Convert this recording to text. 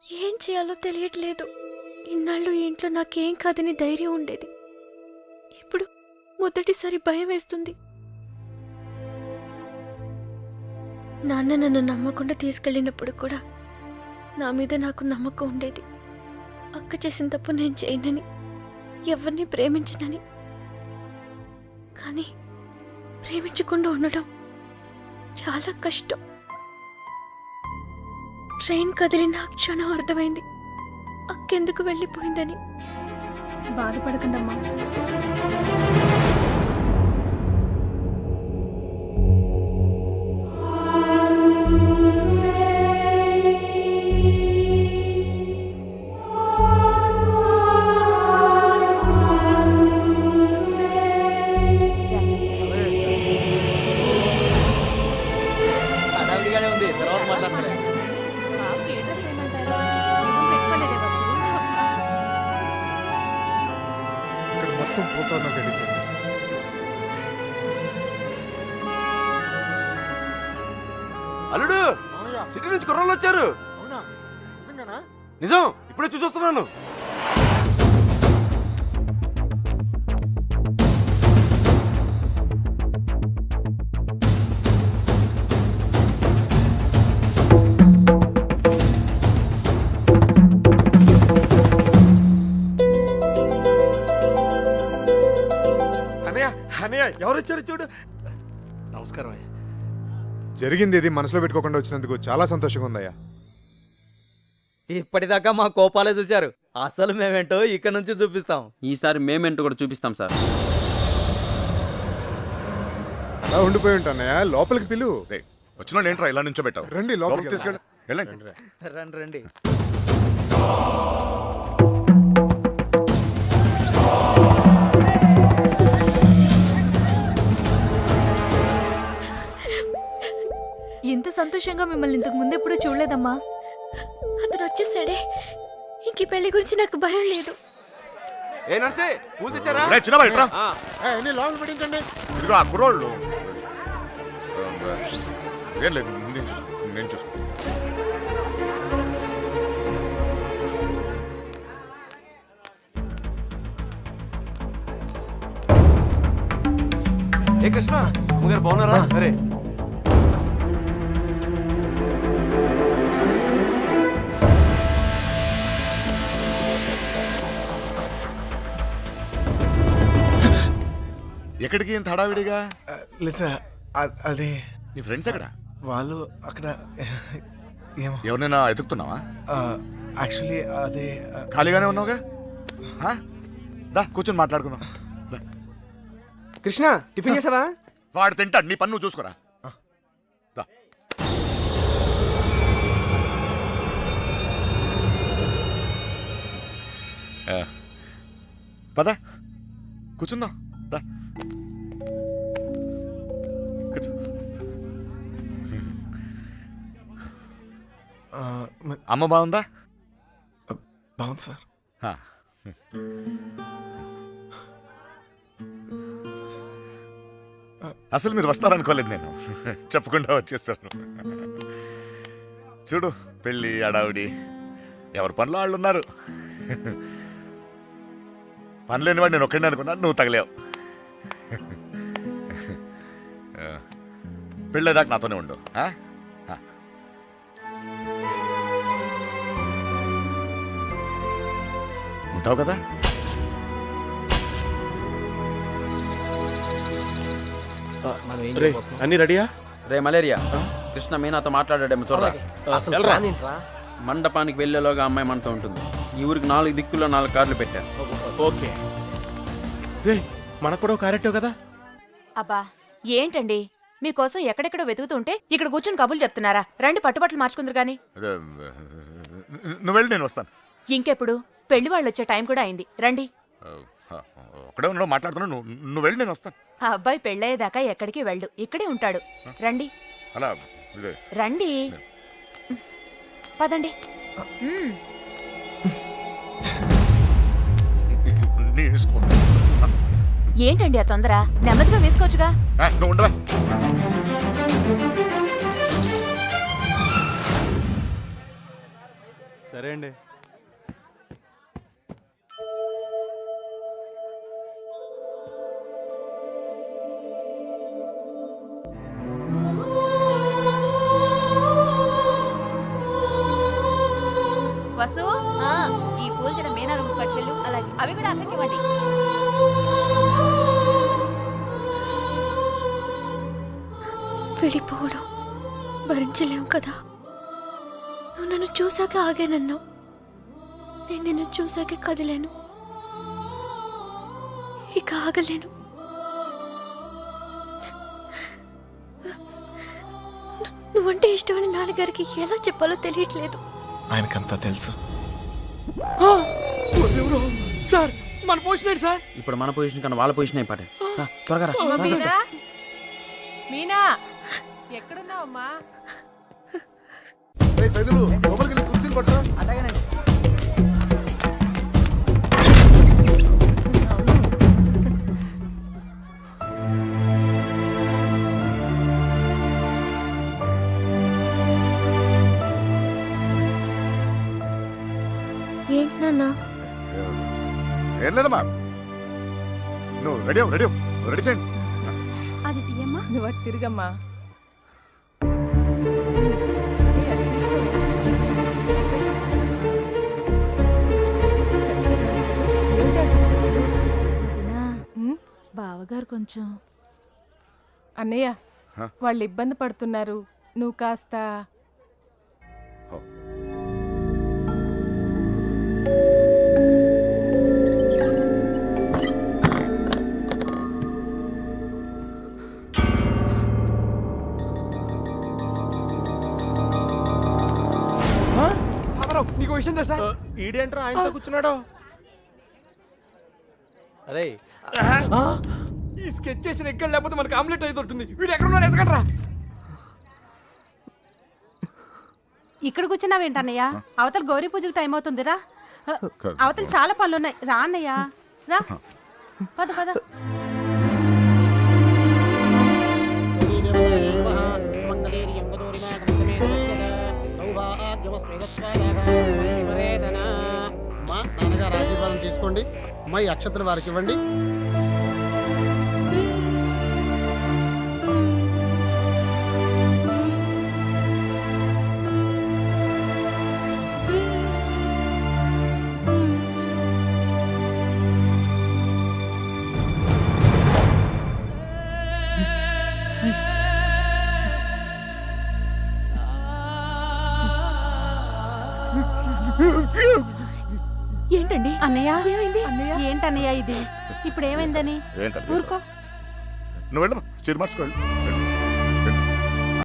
ఏం చేయాలో తెలియట్లేదు. ఇన్నాళ్ళు ఈ ఇంట్లో నాకేం కాదని ధైర్యం ఉండేది. ఇప్పుడు మొదటిసారి భయం వేస్తుంది. నాన్న నన్ను నమ్మకుండా తీసుకెళ్ళినప్పుడు కూడా నా మీద నాకు నమ్మకం ఉండేది. అక్క చేసిన తప్పు నేను చేయనని, ఎవరిని ప్రేమించనని. కానీ ప్రేమించకుండా ఉండడం చాలా కష్టం. ట్రైన్ కదిలిన క్షణం అర్థమైంది అక్కెందుకు వెళ్ళిపోయిందని. బాధపడకండమ్మా. అల్లుడు, సిటీ నుంచి కుర్రోళ్ళు వచ్చారు. నిజం, ఇప్పుడే చూసొస్తున్నాను. ఎవరు వచ్చారు చూడు. నమస్కారం అయ్యా. జరిగింది ఇది మనసులో పెట్టుకోకుండా వచ్చినందుకు చాలా సంతోషంగా ఉందయ్యా. ఇప్పటిదాకా మా కోపాలే చూశారు, అసలు మేమేంటో ఇక్కడ నుంచి చూపిస్తాం. ఈసారి మేమేంటో కూడా చూపిస్తాం సార్. అలా ఉండిపోయి ఉంటానయ్యా, లోపలికి పిలువు. వచ్చిన ఏంట్రా ఇలా నుంచో పెట్టావు? రండి లోపలికి తీసుకెళ్ళి వెళ్ళండి. రండి రండి. ఇంత సంతోషంగా మిమ్మల్ని ఇంతకు ముందు ఎప్పుడు చూడలేదమ్మా. అతను వచ్చేసాడే, ఇంక ఈ పెళ్లి గురించి నాకు భయం లేదు. ఏ నర్సే, పూలు తెచ్చారా? లాంగ్ పెట్టించండి. ఇదిగో ఆ కుర్రోళ్ళు. ఏం లేదు, నేను చూసుకో. ఏ కృష్ణ, అమ్మగారు బాగున్నారా? సరే. ఎక్కడికి ఇంత హడావిడిగా? లేదా అదే నీ ఫ్రెండ్స్ ఎక్కడ? వాళ్ళు అక్కడ ఏమో. ఎవరినైనా ఎతుకుతున్నావా? యాక్చువల్లీ అదే ఖాళీగానే ఉన్నావుగా, దా కూర్చొని మాట్లాడుకుందాం. కృష్ణ, టిఫిన్ చేసావా? వాడు తింటాడు, నీ పన్ను నువ్వు చూసుకోరా. దా. పద కూర్చుందాం. దా కూర్చో. అమ్మ బాగుందా? బాగుంది సార్. అసలు మీరు వస్తారనుకోలేదు నేను, చెప్పకుండా వచ్చేసాను. చూడు, పెళ్ళి అడావిడి, ఎవరి పనిలో వాళ్ళు ఉన్నారు. పని లేనివాడు నేను ఒక్కడిని అనుకున్నాను, నువ్వు తగలేవు. పెళ్ళేదాకా నాతోనే ఉండు. ఉంటావు కదా? అన్ని రెడీయా? రే మలేరియా, కృష్ణ మీనాతో మాట్లాడాడేమో చూడరా. మండపానికి వెళ్ళేలోగా అమ్మాయి మనతో ఉంటుంది. ఈ ఊరికి 4 దిక్కుల్లో 4 కార్లు పెట్టాను. ఓకే. రే, మనకు కూడా క్యారెక్టర్ కదా. అబ్బా ఏంటండి, మీకోసం ఎక్కడెక్కడో వెతుకుతుంటే ఇక్కడ కూర్చొని కబుర్లు చెప్తున్నారా? రండి, పట్టుబట్టలు మార్చుకుందరు గాని. నువ్వు వెళ్ళి నేను వస్తాను. ఇంకెప్పుడు? పెళ్లి వాళ్ళు వచ్చే టైం కూడా అయింది, రండి. ఒకడే ఉన్నావు, మాట్లాడుతున్నావు. నువ్వు వెళ్ళి నేను వస్తాను. ఆ అబ్బాయి పెళ్ళయ్యేదాకా ఎక్కడికి వెళ్ళు, ఇక్కడే ఉంటాడు. రండి అలా రండి, పదండి. ఏంటండి ఆ తొందర? నెమ్మదిగా వేసుకోవచ్చుగా. నువ్వు ఉండవా? సరే అండి. వసు ఈ పూల జడ మీనా రూమ్ పట్టుకెళ్ళు. అలాగే అవి కూడా అక్కడికి ఇవ్వండి. విడిపోవడం భరించలేం కదా. నువ్వు నన్ను చూశాక ఆగానన్నావు, నేను నిన్ను చూశాక కదిలాను. ఇక ఆగలేను. నువ్వంటే ఇష్టమని నాన్నగారికి ఎలా చెప్పాలో తెలియట్లేదు. ఆయనకంతా తెలుసు. సార్ మన పోషన్ సార్. ఇప్పుడు మన పొజిషన్ కన్నా వాళ్ళ పొజిషన్ అయిపోయాయి. త్వరగా రా, రా, రా. మీనా మీనా ఎక్కడున్నావమ్మా? సైదులు లోపలికి వెళ్ళి కుర్చీలు పట్టరా. ఏంటి నాన్న? ఏం లేదమ్మా, నువ్వు రెడీ రెడీ చేయండి. అది తీయమ్మా. నువ్వు అటు తిరిగమ్మా. బావగారు కొంచెం అన్నయ్య హ? వాళ్ళు ఇబ్బంది పడుతున్నారు, నువ్వు కాస్త. నీకు విషయం తెలుసా? ఈడేంట్రా ఆయనతో కూర్చున్నాడు. అరే ఈ స్కెచ్ చేసిన ఎక్కడ లేకపోతే మనకి ఆమ్లెట్ అయితే దొరుకుతుంది. వీడు ఎక్కడ ఉన్నాడు ఎతకండ్రా. ఇక్కడ కూర్చున్నావేంటన్నయ్య? అవతల గౌరీ పూజకి టైం అవుతుందిరా. అవతల చాలా పనులు ఉన్నాయి. రా అన్నయ్య, రా. పద పద. నాన్నగారు ఆశీర్వాదం తీసుకోండి. మా ఈ అక్షతలు వారికి ఇవ్వండి. ఏంటండి అన్నయ్య? ఏమైంది ఏంటన్నయ్య ఇది? ఇప్పుడు ఏమైందని? ఏం కాదు. ఊరుకో. నువ్వు వెళ్ళమ్మా, చీర మార్చుకోండి.